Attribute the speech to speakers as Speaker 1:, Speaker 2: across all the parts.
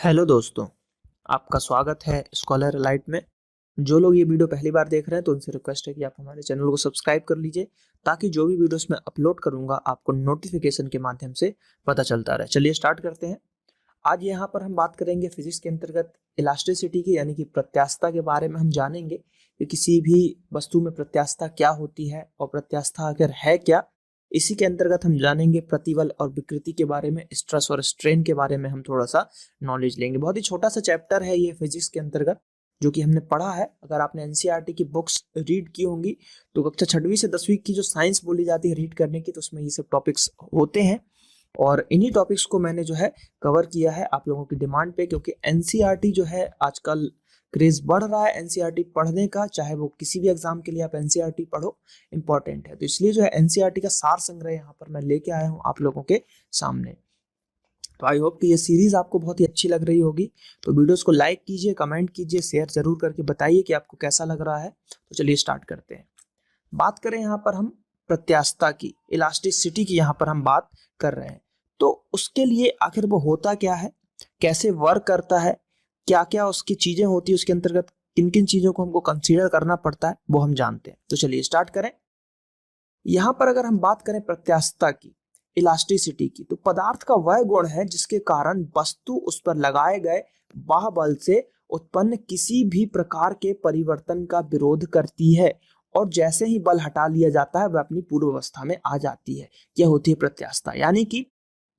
Speaker 1: Hello दोस्तों, आपका स्वागत है स्कॉलर लाइट में। जो लोग ये वीडियो पहली बार देख रहे हैं तो उनसे रिक्वेस्ट है कि आप हमारे चैनल को सब्सक्राइब कर लीजिए ताकि जो भी वीडियोस मैं अपलोड करूंगा आपको नोटिफिकेशन के माध्यम से पता चलता रहे। चलिए स्टार्ट करते हैं। आज यहाँ पर हम बात करेंगे फिजिक्स के अंतर्गत इलास्टिसिटी की यानी कि प्रत्यास्थता के बारे में। हम जानेंगे कि किसी भी वस्तु में प्रत्यास्थता क्या होती है और प्रत्यास्थता अगर है क्या। इसी के अंतर्गत हम जानेंगे प्रतिबल और विकृति के बारे में, स्ट्रेस और स्ट्रेन के बारे में हम थोड़ा सा नॉलेज लेंगे। बहुत ही छोटा सा चैप्टर है ये फिजिक्स के अंतर्गत जो कि हमने पढ़ा है। अगर आपने एनसीईआरटी की बुक्स रीड की होंगी तो कक्षा 6वीं से 10वीं की जो साइंस बोली जाती है रीड करने की, तो उसमें ये सब टॉपिक्स होते हैं और इन्हीं टॉपिक्स को मैंने जो है कवर किया है आप लोगों की डिमांड पे, क्योंकि एनसीईआरटी जो है आजकल क्रेज बढ़ रहा है एनसीईआरटी पढ़ने का। चाहे वो किसी भी एग्जाम के लिए आप एनसीईआरटी पढ़ो, इंपॉर्टेंट है। तो इसलिए जो है एनसीईआरटी का सार संग्रह यहाँ पर मैं लेके आया हूँ आप लोगों के सामने। तो आई होप कि ये सीरीज आपको बहुत ही अच्छी लग रही होगी। तो वीडियोस को लाइक कीजिए, कमेंट कीजिए, शेयर जरूर करके बताइए कि आपको कैसा लग रहा है। तो चलिए स्टार्ट करते हैं। बात करें यहाँ पर हम प्रत्यास्थता की, इलास्टिसिटी की यहाँ पर हम बात कर रहे हैं। तो उसके लिए आखिर वो होता क्या है, कैसे वर्क करता है, क्या क्या उसकी चीजें होती है, उसके अंतर्गत किन किन चीजों को हमको कंसीडर करना पड़ता है, वो हम जानते हैं। तो चलिए स्टार्ट करें। यहाँ पर अगर हम बात करें प्रत्यास्थता की, इलास्टिसिटी की, तो पदार्थ का वह गुण है जिसके कारण वस्तु उस पर लगाए गए बाह्य से उत्पन्न किसी भी प्रकार के परिवर्तन का विरोध करती है और जैसे ही बल हटा लिया जाता है वह अपनी पूर्व अवस्था में आ जाती है। यह होती है प्रत्यास्थता। यानी कि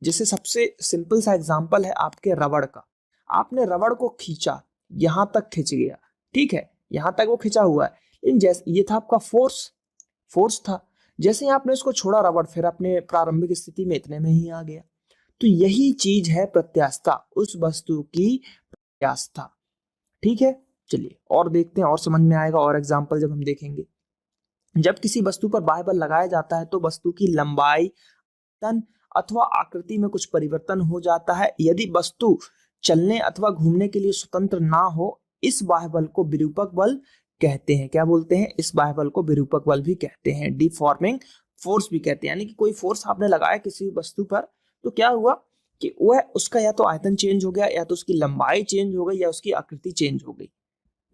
Speaker 1: जैसे सबसे सिंपल सा एग्जांपल है आपके रबड़ का। आपने रबड़ को खींचा, यहां तक खिंच गया, ठीक है, यहां तक वो खिंचा हुआ है, लेकिन जैसे ये था आपका फोर्स था। जैसे ही आपने इसको छोड़ा रबड़ फिर अपने प्रारंभिक स्थिति में इतने में ही आ गया। तो यही चीज है प्रत्यास्थता, उस वस्तु की प्रत्यास्थता। ठीक है, चलिए और देखते हैं और समझ में आएगा और एग्जांपल जब हम देखेंगे। जब किसी वस्तु पर बाह्य बल लगाया जाता है तो वस्तु की लंबाई, तन अथवा आकृति में कुछ परिवर्तन हो जाता है। यदि वस्तु चलने अथवा घूमने के लिए स्वतंत्र ना हो, इस बाह्य बल को विरूपक बल कहते हैं। क्या बोलते हैं? इस बाह्य बल को विरूपक बल भी कहते हैं, डिफॉर्मिंग फोर्स भी कहते हैं। यानी कि कोई फोर्स आपने लगाया किसी वस्तु पर, तो क्या हुआ कि वह उसका या तो आयतन चेंज हो गया, या तो उसकी लंबाई चेंज हो गई, या उसकी आकृति चेंज हो गई,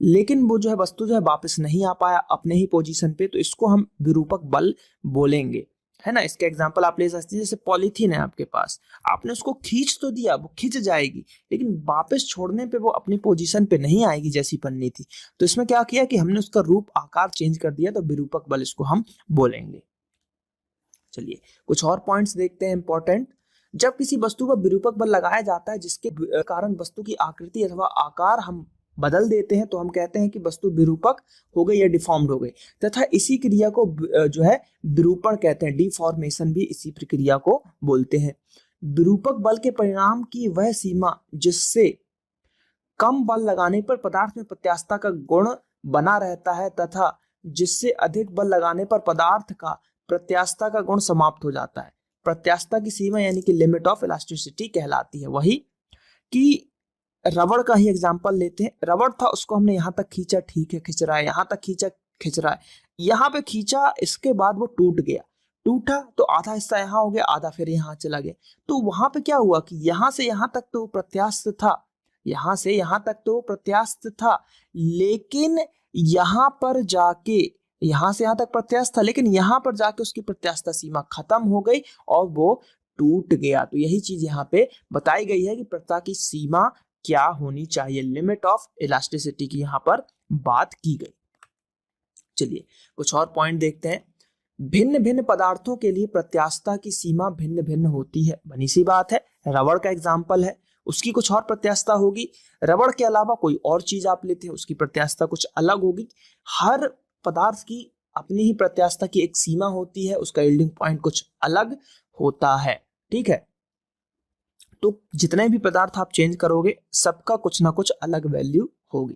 Speaker 1: लेकिन वो जो है वस्तु जो है वापस नहीं आ पाया अपने ही पोजीशन पे, तो इसको हम विरूपक बल बोलेंगे, है ना। इसके एग्जांपल आप ले सकते हैं। जैसे पॉलीथीन है आपके पास, आपने उसको खींच तो दिया, वो खींच जाएगी, लेकिन वापस छोड़ने पे वो अपनी पोजीशन पे नहीं आएगी जैसी पन्नी थी। तो इसमें क्या किया कि हमने उसका रूप आकार चेंज कर दिया, तो विरूपक बल इसको हम बोलेंगे। चलिए कुछ और पॉइंट्स देखते हैं इंपॉर्टेंट। जब किसी वस्तु पर विरूपक बल लगाया जाता है जिसके कारण वस्तु की आकृति अथवा आकार हम बदल देते हैं, तो हम कहते हैं कि वस्तु विरूपक हो गई या डिफॉर्म्ड हो गई। तथा इसी क्रिया को जो है विरूपण कहते हैं, डिफॉर्मेशन भी इसी प्रक्रिया को बोलते हैं। विरूपक बल के परिणाम की वह सीमा जिससे कम बल लगाने पर पदार्थ में प्रत्यास्थता का गुण बना रहता है तथा जिससे अधिक बल लगाने पर पदार्थ का प्रत्यास्थता का गुण समाप्त हो जाता है। प्रत्यास्थता की सीमा यानी कि लिमिट ऑफ इलास्टिसिटी कहलाती है। वही कि रबड़ का ही एग्जांपल लेते हैं। रबड़ था, उसको हमने यहां तक खींचा, ठीक है खिंच रहा है, यहां तक खींचा खिंच रहा है, यहां पे खींचा, इसके बाद वो टूट गया, टूटा तो आधा हिस्सा यहाँ हो गया, आधा फिर यहाँ चला गया। तो वहां पे क्या हुआ कि यहां से यहां तक तो प्रत्यास्थ था, यहां से यहां तक तो प्रत्यास्थ था, लेकिन यहां पर जाके, यहां से यहां तक प्रत्यास्थ था, लेकिन यहां पर जाके उसकी प्रत्यास्थता सीमा खत्म हो गई और वो टूट गया। तो यही चीज यहाँ पे बताई गई है कि प्रत्यास्थता की सीमा क्या होनी चाहिए, लिमिट ऑफ इलास्टिसिटी की यहाँ पर बात की गई। चलिए कुछ और पॉइंट देखते हैं। भिन्न भिन्न पदार्थों के लिए प्रत्यास्थता की सीमा भिन्न भिन्न होती है, बनी सी बात है। रबड़ का एग्जांपल है, उसकी कुछ और प्रत्यास्थता होगी। रबड़ के अलावा कोई और चीज आप लेते हैं, उसकी प्रत्यास्थता कुछ अलग होगी। हर पदार्थ की अपनी ही प्रत्यास्थता की एक सीमा होती है, उसका यील्डिंग पॉइंट कुछ अलग होता है, ठीक है। तो जितने भी पदार्थ आप चेंज करोगे सबका कुछ ना कुछ अलग वैल्यू होगी।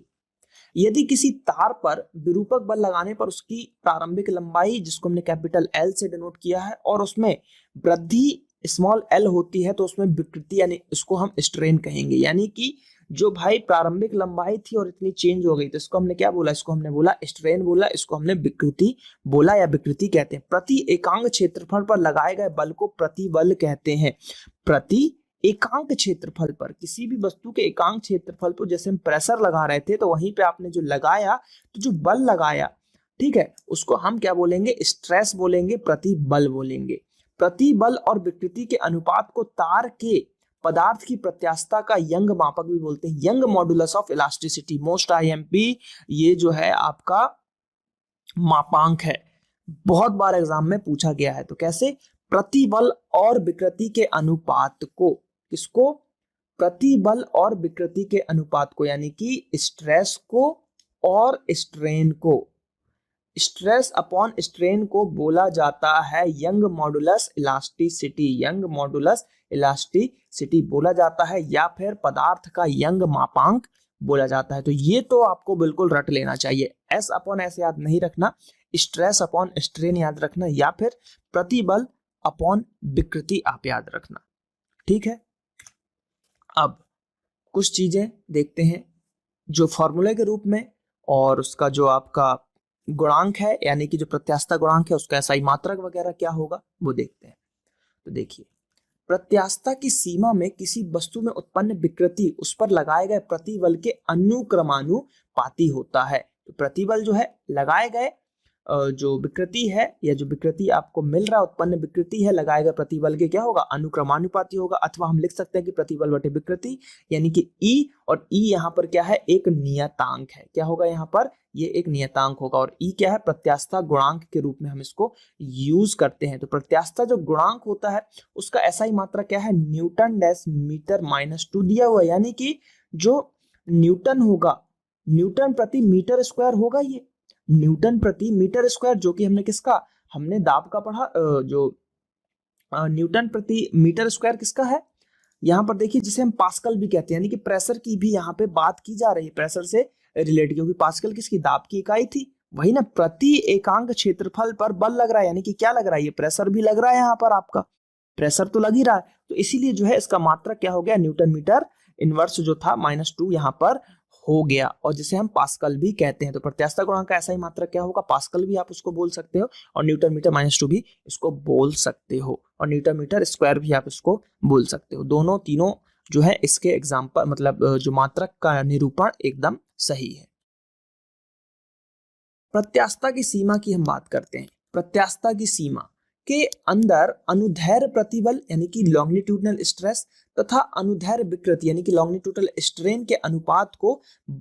Speaker 1: यदि किसी तार पर विरूपक बल लगाने पर उसकी प्रारंभिक लंबाई, जिसको हमने कैपिटल एल से डिनोट किया है, और उसमें वृद्धि स्मॉल एल होती है, तो उसमें विकृति यानी इसको हम स्ट्रेन कहेंगे। यानी कि जो भाई प्रारंभिक लंबाई थी और इतनी चेंज हो गई, तो इसको हमने क्या बोला? इसको हमने बोला स्ट्रेन बोला, इसको हमने विकृति बोला या विकृति कहते हैं। प्रति एकांक क्षेत्रफल पर लगाए गए बल को प्रतिबल कहते हैं। प्रति एकांक क्षेत्रफल पर, किसी भी वस्तु के एकांक क्षेत्रफल पर जैसे हम प्रेशर लगा रहे थे तो वहीं पे आपने जो लगाया, तो जो बल लगाया, ठीक है, उसको हम क्या बोलेंगे, स्ट्रेस बोलेंगे, प्रतिबल बोलेंगे। प्रतिबल और विकृति के अनुपात को तार के पदार्थ की प्रत्यास्थता का यंग मापक भी बोलते हैं, young modulus of elasticity. Most IMP ये जो है आपका मापांक है, बहुत बार एग्जाम में पूछा गया है। तो कैसे, प्रतिबल और विकृति के अनुपात को, किसको, प्रतिबल और विकृति के अनुपात को, यानी कि स्ट्रेस को और स्ट्रेन को, स्ट्रेस अपॉन स्ट्रेन को बोला जाता है young modulus elasticity, young modulus elasticity बोला जाता है, या फिर पदार्थ का यंग मापांक बोला जाता है। तो ये तो आपको बिल्कुल रट लेना चाहिए, एस अपॉन एस याद नहीं रखना, स्ट्रेस अपॉन स्ट्रेन याद रखना, या फिर प्रतिबल अपॉन विकृति आप याद रखना, ठीक है। अब कुछ चीजें देखते हैं जो फॉर्मूले के रूप में, और उसका जो आपका गुणांक है, यानी कि जो प्रत्यास्थता गुणांक है, उसका SI मात्रक वगैरह क्या होगा वो देखते हैं। तो देखिए, प्रत्यास्थता की सीमा में किसी वस्तु में उत्पन्न विकृति उस पर लगाए गए प्रतिबल के अनुक्रमानुपाती होता है। तो प्रतिबल जो है लगाए गए, जो विकृति है या जो विकृति आपको मिल रहा है, उत्पन्न विकृति है, लगाए गए प्रतिबल के क्या होगा, अनुक्रमानुपाती होगा। अथवा हम लिख सकते हैं कि प्रतिबल बटे विकृति, यानी कि E, और E यहाँ पर क्या है, एक नियतांक है। क्या होगा यहाँ पर, ये एक नियतांक होगा, और E क्या है, प्रत्यास्थता गुणांक के रूप में हम इसको यूज करते हैं। तो प्रत्यास्थता जो गुणांक होता है उसका SI मात्रा क्या है, न्यूटन डैश मीटर माइनस 2 दिया हुआ है, यानी कि जो न्यूटन होगा, न्यूटन प्रति मीटर स्क्वायर होगा, ये न्यूटन प्रति मीटर स्क्वायर, जो कि हमने किसका, हमने दाब का पढ़ा, जो न्यूटन प्रति मीटर स्क्वायर किसका है, यहाँ पर देखिए, जिसे हम पास्कल भी कहते हैं, यानी कि प्रेशर की भी यहाँ पे बात की जा रही है, प्रेशर से रिलेटेड, क्योंकि पास्कल किसकी, दाब की इकाई थी, वही ना। प्रति एकांक क्षेत्रफल पर बल लग रहा है, यानी कि क्या लग रहा है, ये प्रेशर भी लग रहा है, यहाँ पर आपका प्रेशर तो लग ही रहा है। तो इसीलिए जो है इसका मात्रक क्या हो गया, न्यूटन मीटर इनवर्स जो था -2 यहाँ पर हो गया, और जिसे हम पास्कल भी कहते हैं। तो प्रत्यास्थता गुणांक का SI मात्रक क्या होगा, पास्कल भी आप उसको बोल सकते हो, और न्यूटन मीटर -2 भी इसको बोल सकते हो, और न्यूटन मीटर स्क्वायर भी आप इसको बोल सकते हो। दोनों तीनों जो है इसके एग्जाम्पल, मतलब जो मात्रक का निरूपण एकदम सही है। प्रत्यास्थता की सीमा की हम बात करते हैं। प्रत्यास्थता की सीमा के अंदर अनुदैर्ध्य प्रतिबल यानी कि लॉन्गिट्यूडनल स्ट्रेस तथा अनुदैर्ध्य विकृति यानी कि लॉन्गिट्यूडनल स्ट्रेन के अनुपात को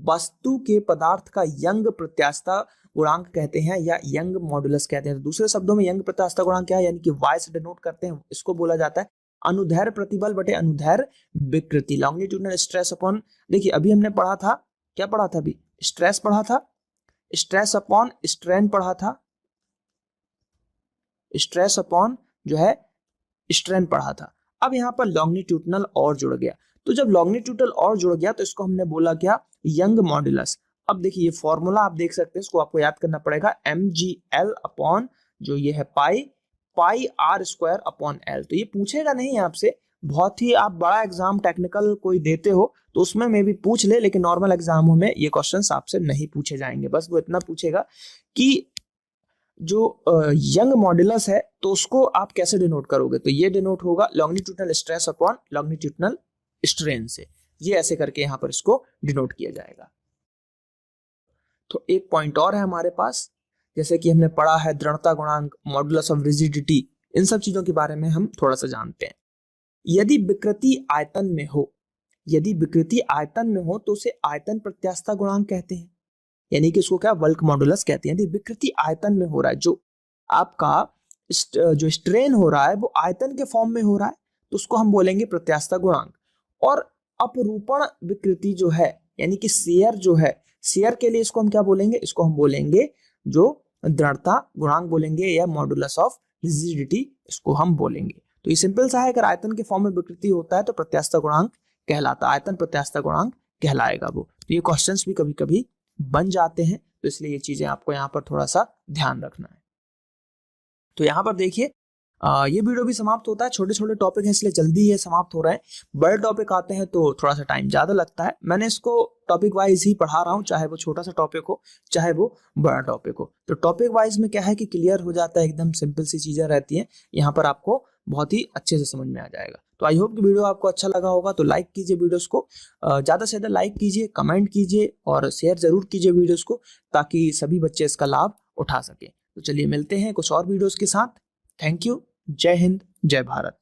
Speaker 1: वस्तु के पदार्थ का यंग प्रत्यास्थता गुणांक कहते हैं, या यंग मॉडुलस कहते हैं। दूसरे शब्दों में यंग प्रत्यास्थता गुणांक क्या है, यानी कि Y से डिनोट करते हैं, इसको बोला जाता है अनुदैर्ध्य प्रतिबल बटे अनुदैर्ध्य विकृति, लॉन्गिट्यूडनल स्ट्रेस अपॉन, देखिए अभी हमने पढ़ा था, क्या पढ़ा था अभी, स्ट्रेस पढ़ा था, स्ट्रेस अपॉन स्ट्रेन पढ़ा था, स्ट्रेस अपॉन जो है स्ट्रेन पढ़ा था। अब यहाँ पर लॉन्गिट्यूडनल और जुड़ गया, तो जब लॉन्गिट्यूडनल और जुड़ गया तो इसको हमने बोला क्या, यंग मॉडुलस। अब देखिए ये फॉर्मूला आप देख सकते हैं, इसको आपको याद करना पड़ेगा, mgl अपॉन जो ये है पाई r स्क्वायर अपॉन l। तो ये पूछेगा नहीं आपसे, बहुत ही आप बड़ा एग्जाम टेक्निकल कोई देते हो तो उसमें में भी पूछ ले, लेकिन नॉर्मल एग्जामों में ये क्वेश्चंस आपसे नहीं पूछे जाएंगे। बस वो इतना पूछेगा कि जो यंग मॉडुलस है तो उसको आप कैसे डिनोट करोगे, तो ये डिनोट होगा longitudinal stress upon longitudinal strain से, ये ऐसे करके यहाँ पर इसको डिनोट किया जाएगा। तो एक पॉइंट और है हमारे पास, जैसे कि हमने पढ़ा है दृढ़ता गुणांक, मॉडुलस ऑफ रिजिडिटी, इन सब चीजों के बारे में हम थोड़ा सा जानते हैं। यदि विकृति आयतन में हो, यदि विकृति आयतन में हो तो उसे आयतन प्रत्यास्थता गुणांक कहते हैं, यानी कि उसको क्या, बल्क मॉडुलस कहते हैं। यदि विकृति आयतन में हो रहा है, जो आपका जो स्ट्रेन हो रहा है वो आयतन के फॉर्म में हो रहा है, तो उसको हम बोलेंगे प्रत्यास्थता गुणांक। और अपरूपण विकृति जो है, यानी कि शेयर जो है, शेयर के लिए इसको हम क्या बोलेंगे, इसको हम बोलेंगे जो दृढ़ता गुणांक बोलेंगे, या मॉडुलस ऑफ रिजिडिटी इसको हम बोलेंगे। तो ये सिंपल सा है, अगर आयतन के फॉर्म में विकृति होता है तो प्रत्यास्थता गुणांक कहलाता, आयतन प्रत्यास्थता गुणांक कहलाएगा वो। तो ये क्वेश्चंस भी कभी कभी बन जाते हैं, तो इसलिए ये चीजें आपको यहाँ पर थोड़ा सा ध्यान रखना है। तो यहाँ पर देखिए ये वीडियो भी समाप्त होता है, छोटे छोटे टॉपिक हैं इसलिए जल्दी ये समाप्त हो रहे हैं। बड़े टॉपिक आते हैं तो थोड़ा सा टाइम ज्यादा लगता है। मैंने इसको टॉपिक वाइज ही पढ़ा रहा हूँ, चाहे वो छोटा सा टॉपिक हो चाहे वो बड़ा टॉपिक हो। तो टॉपिक वाइज में क्या है कि क्लियर हो जाता है, एकदम सिंपल सी चीजें रहती हैं, यहाँ पर आपको बहुत ही अच्छे से समझ में आ जाएगा। तो आई होप कि वीडियो आपको अच्छा लगा होगा, तो लाइक कीजिए वीडियोस को, ज़्यादा से ज़्यादा लाइक कीजिए, कमेंट कीजिए और शेयर ज़रूर कीजिए वीडियोस को, ताकि सभी बच्चे इसका लाभ उठा सकें। तो चलिए मिलते हैं कुछ और वीडियोस के साथ। Thank you. जय हिंद, जय भारत।